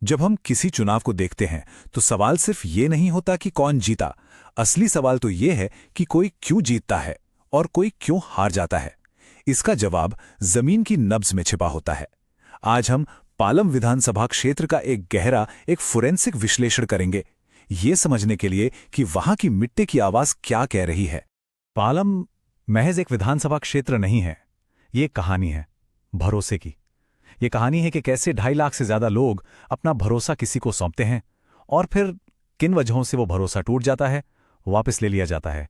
जब हम किसी चुनाव को देखते हैं तो सवाल सिर्फ ये नहीं होता कि कौन जीता। असली सवाल तो ये है कि कोई क्यों जीतता है और कोई क्यों हार जाता है। इसका जवाब जमीन की नब्ज में छिपा होता है। आज हम पालम विधानसभा क्षेत्र का एक गहरा फोरेंसिक विश्लेषण करेंगे, ये समझने के लिए कि वहां की मिट्टी की आवाज क्या कह रही है। पालम महज एक विधानसभा क्षेत्र नहीं है, ये एक कहानी है भरोसे की। ये कहानी है कि कैसे 2.5 लाख से ज्यादा लोग अपना भरोसा किसी को सौंपते हैं और फिर किन वजहों से वो भरोसा टूट जाता है, वापस ले लिया जाता है।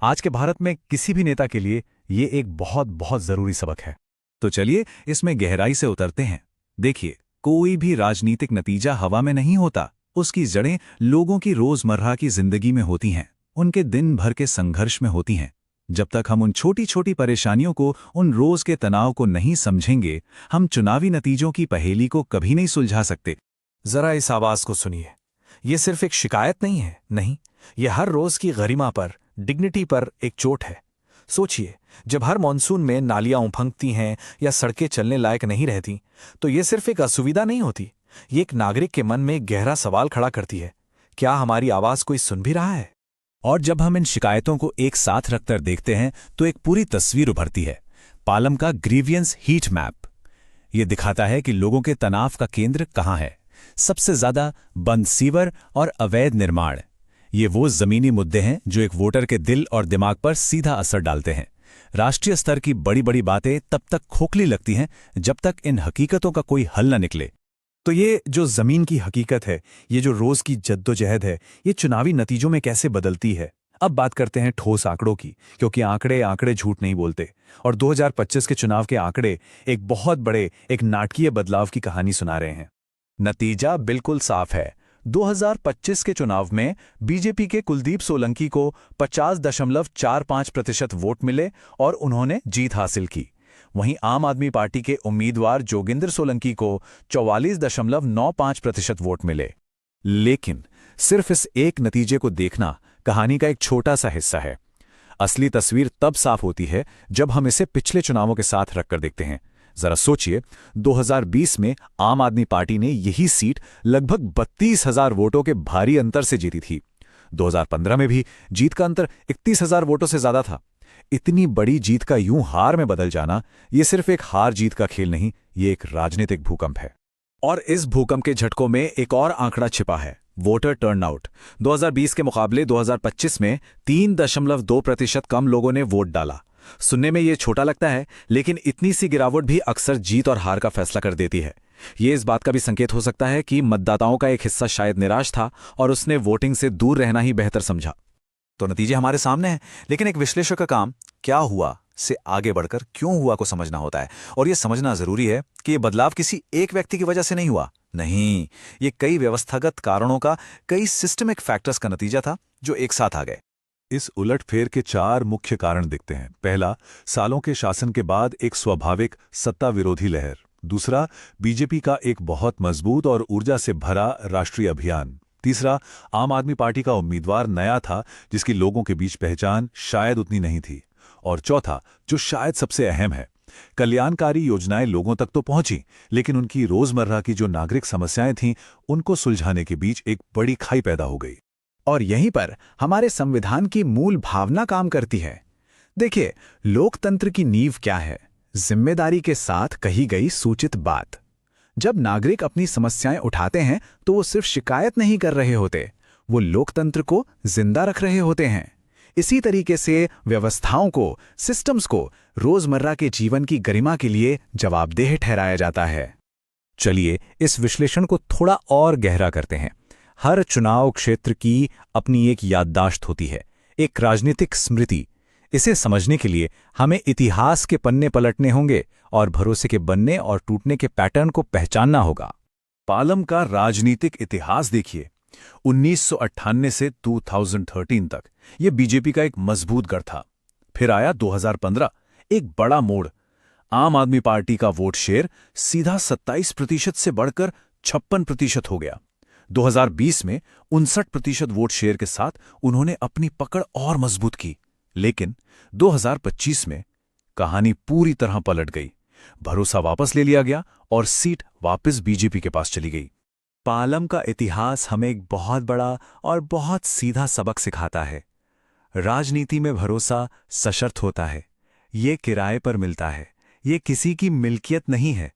आज के भारत में किसी भी नेता के लिए ये एक बहुत बहुत जरूरी सबक है। तो चलिए इसमें गहराई से उतरते हैं। देखिए, कोई भी राजनीतिक नतीजा हवा में नहीं होता। उसकी जड़ें लोगों की रोजमर्रा की जिंदगी में होती हैं, उनके दिन भर के संघर्ष में होती हैं। जब तक हम उन छोटी छोटी परेशानियों को, उन रोज के तनाव को नहीं समझेंगे, हम चुनावी नतीजों की पहेली को कभी नहीं सुलझा सकते। जरा इस आवाज को सुनिए। ये सिर्फ एक शिकायत नहीं है, नहीं, ये हर रोज की गरिमा पर, डिग्निटी पर एक चोट है। सोचिए, जब हर मॉनसून में नालियां उफंगती हैं या सड़कें चलने लायक नहीं रहती, तो ये सिर्फ एक असुविधा नहीं होती, ये एक नागरिक के मन में एक गहरा सवाल खड़ा करती है, क्या हमारी आवाज कोई सुन भी रहा है? और जब हम इन शिकायतों को एक साथ रखकर देखते हैं तो एक पूरी तस्वीर उभरती है। पालम का ग्रीवियंस हीट मैप ये दिखाता है कि लोगों के तनाव का केंद्र कहाँ है। सबसे ज्यादा बंद सीवर और अवैध निर्माण, ये वो जमीनी मुद्दे हैं जो एक वोटर के दिल और दिमाग पर सीधा असर डालते हैं। राष्ट्रीय स्तर की बड़ी बड़ी बातें तब तक खोखली लगती हैं जब तक इन हकीकतों का कोई हल न निकले। तो ये जो जमीन की हकीकत है, ये जो रोज की जद्दोजहद है, ये चुनावी नतीजों में कैसे बदलती है। अब बात करते हैं ठोस आंकड़ों की, क्योंकि आंकड़े झूठ नहीं बोलते। और 2025 के चुनाव के आंकड़े एक बहुत बड़े, एक नाटकीय बदलाव की कहानी सुना रहे हैं। नतीजा बिल्कुल साफ है। 2025 के चुनाव में बीजेपी के कुलदीप सोलंकी को 50.45% वोट मिले और उन्होंने जीत हासिल की। वहीं आम आदमी पार्टी के उम्मीदवार जोगिंदर सोलंकी को 44.95% वोट मिले। लेकिन सिर्फ इस एक नतीजे को देखना कहानी का एक छोटा सा हिस्सा है। असली तस्वीर तब साफ होती है जब हम इसे पिछले चुनावों के साथ रखकर देखते हैं। जरा सोचिए, 2020 में आम आदमी पार्टी ने यही सीट लगभग 32,000 वोटों के भारी अंतर से जीती थी। 2015 में भी जीत का अंतर 31,000 वोटों से ज्यादा था। इतनी बड़ी जीत का यूं हार में बदल जाना, ये सिर्फ एक हार जीत का खेल नहीं, ये एक राजनीतिक भूकंप है। और इस भूकंप के झटकों में एक और आंकड़ा छिपा है, वोटर टर्नआउट। 2020 के मुकाबले 2025 में 3.2% कम लोगों ने वोट डाला। सुनने में ये छोटा लगता है, लेकिन इतनी सी गिरावट भी अक्सर जीत और हार का फैसला कर देती है। ये इस बात का भी संकेत हो सकता है कि मतदाताओं का एक हिस्सा शायद निराश था और उसने वोटिंग से दूर रहना ही बेहतर समझा। तो नतीजे हमारे सामने हैं, लेकिन एक विश्लेषक का काम क्या हुआ से आगे बढ़कर क्यों हुआ को समझना होता है। और यह समझना जरूरी है कि यह बदलाव किसी एक व्यक्ति की वजह से नहीं हुआ। नहीं, ये कई व्यवस्थागत कारणों का, कई सिस्टमिक फैक्टर्स का नतीजा था जो एक साथ आ गए। इस उलटफेर के 4 मुख्य कारण दिखते हैं। पहला, सालों के शासन के बाद एक स्वाभाविक सत्ता विरोधी लहर। दूसरा, बीजेपी का एक बहुत मजबूत और ऊर्जा से भरा राष्ट्रीय अभियान। तीसरा, आम आदमी पार्टी का उम्मीदवार नया था जिसकी लोगों के बीच पहचान शायद उतनी नहीं थी। और चौथा, जो शायद सबसे अहम है, कल्याणकारी योजनाएं लोगों तक तो पहुंची, लेकिन उनकी रोजमर्रा की जो नागरिक समस्याएं थीं, उनको सुलझाने के बीच एक बड़ी खाई पैदा हो गई। और यहीं पर हमारे संविधान की मूल भावना काम करती है। देखिए, लोकतंत्र की नींव क्या है? जिम्मेदारी के साथ कही गई सूचित बात। जब नागरिक अपनी समस्याएं उठाते हैं तो वो सिर्फ शिकायत नहीं कर रहे होते, वो लोकतंत्र को जिंदा रख रहे होते हैं। इसी तरीके से व्यवस्थाओं को, सिस्टम्स को रोजमर्रा के जीवन की गरिमा के लिए जवाबदेह ठहराया जाता है। चलिए इस विश्लेषण को थोड़ा और गहरा करते हैं। हर चुनाव क्षेत्र की अपनी एक याददाश्त होती है, एक राजनीतिक स्मृति। इसे समझने के लिए हमें इतिहास के पन्ने पलटने होंगे और भरोसे के बनने और टूटने के पैटर्न को पहचानना होगा। पालम का राजनीतिक इतिहास देखिए। 1998 से 2013 तक यह बीजेपी का एक मजबूत गढ़ था। फिर आया 2015, एक बड़ा मोड़। आम आदमी पार्टी का वोट शेयर सीधा 27% से बढ़कर 56% हो गया। 2020 में 59% वोट शेयर के साथ उन्होंने अपनी पकड़ और मजबूत की। लेकिन 2025 में कहानी पूरी तरह पलट गई। भरोसा वापस ले लिया गया और सीट वापस बीजेपी के पास चली गई। पालम का इतिहास हमें एक बहुत बड़ा और बहुत सीधा सबक सिखाता है। राजनीति में भरोसा सशर्त होता है। ये किराए पर मिलता है। ये किसी की मिल्कियत नहीं है।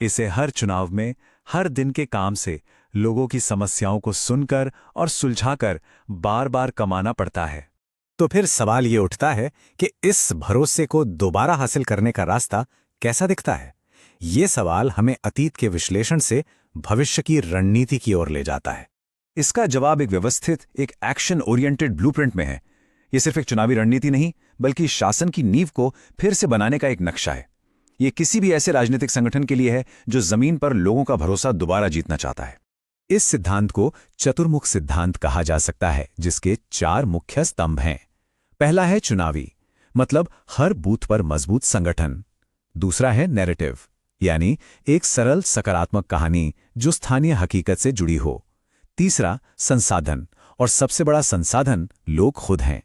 इसे हर चुनाव में, हर दिन के काम से, लोगों की समस्याओं को सुनकर और सुलझाकर बार बार कमाना पड़ता है। तो फिर सवाल ये उठता है कि इस भरोसे को दोबारा हासिल करने का रास्ता कैसा दिखता है? ये सवाल हमें अतीत के विश्लेषण से भविष्य की रणनीति की ओर ले जाता है। इसका जवाब एक व्यवस्थित, एक एक्शन ओरिएंटेड ब्लूप्रिंट में है। ये सिर्फ एक चुनावी रणनीति नहीं, बल्कि शासन की नींव को फिर से बनाने का एक नक्शा है। ये किसी भी ऐसे राजनीतिक संगठन के लिए है जो जमीन पर लोगों का भरोसा दोबारा जीतना चाहता है। इस सिद्धांत को चतुर्मुख सिद्धांत कहा जा सकता है, जिसके 4 मुख्य स्तंभ हैं। पहला है चुनावी, मतलब हर बूथ पर मजबूत संगठन। दूसरा है नैरेटिव, यानी एक सरल सकारात्मक कहानी जो स्थानीय हकीकत से जुड़ी हो। तीसरा संसाधन, और सबसे बड़ा संसाधन लोग खुद हैं।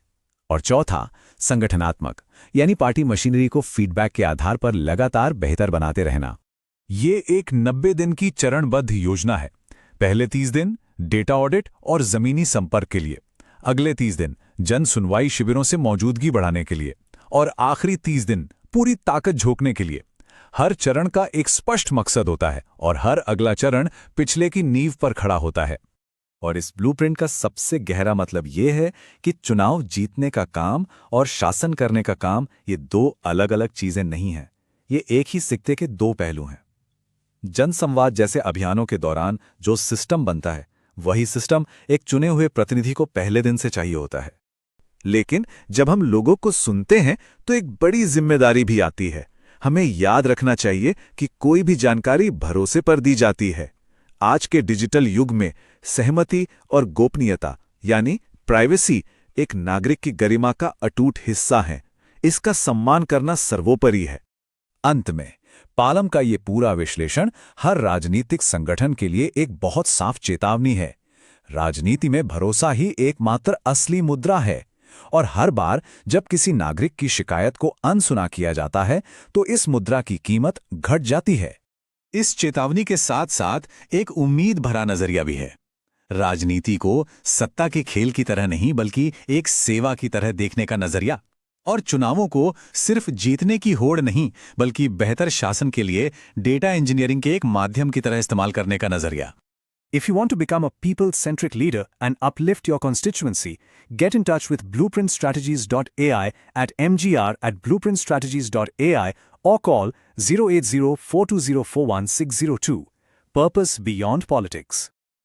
और चौथा संगठनात्मक, यानी पार्टी मशीनरी को फीडबैक के आधार पर लगातार बेहतर बनाते रहना। ये एक 90 दिन की चरणबद्ध योजना है। पहले 30 दिन डेटा ऑडिट और जमीनी संपर्क के लिए, अगले 30 दिन जन सुनवाई शिविरों से मौजूदगी बढ़ाने के लिए, और आखिरी 30 दिन पूरी ताकत झोंकने के लिए। हर चरण का एक स्पष्ट मकसद होता है और हर अगला चरण पिछले की नींव पर खड़ा होता है। और इस ब्लूप्रिंट का सबसे गहरा मतलब ये है कि चुनाव जीतने का काम और शासन करने का काम, ये 2 अलग-अलग चीजें नहीं हैं। ये एक ही सिक्के के 2 पहलू हैं। जनसंवाद जैसे अभियानों के दौरान जो सिस्टम बनता है, वही सिस्टम एक चुने हुए प्रतिनिधि को पहले दिन से चाहिए होता है। लेकिन जब हम लोगों को सुनते हैं तो एक बड़ी जिम्मेदारी भी आती है। हमें याद रखना चाहिए कि कोई भी जानकारी भरोसे पर दी जाती है। आज के डिजिटल युग में सहमति और गोपनीयता, यानी प्राइवेसी, एक नागरिक की गरिमा का अटूट हिस्सा है। इसका सम्मान करना सर्वोपरि है। अंत में पालम का ये पूरा विश्लेषण हर राजनीतिक संगठन के लिए एक बहुत साफ चेतावनी है। राजनीति में भरोसा ही एकमात्र असली मुद्रा है, और हर बार जब किसी नागरिक की शिकायत को अनसुना किया जाता है तो इस मुद्रा की कीमत घट जाती है। इस चेतावनी के साथ साथ एक उम्मीद भरा नजरिया भी है। राजनीति को सत्ता के खेल की तरह नहीं, बल्कि एक सेवा की तरह देखने का नजरिया, और चुनावों को सिर्फ जीतने की होड़ नहीं, बल्कि बेहतर शासन के लिए डेटा इंजीनियरिंग के एक माध्यम की तरह इस्तेमाल करने का नजरिया। If you want to become a people-centric leader and uplift your constituency, get in touch with blueprintstrategies.ai at mgr@blueprintstrategies.ai or call 080-420-41602. Purpose beyond politics.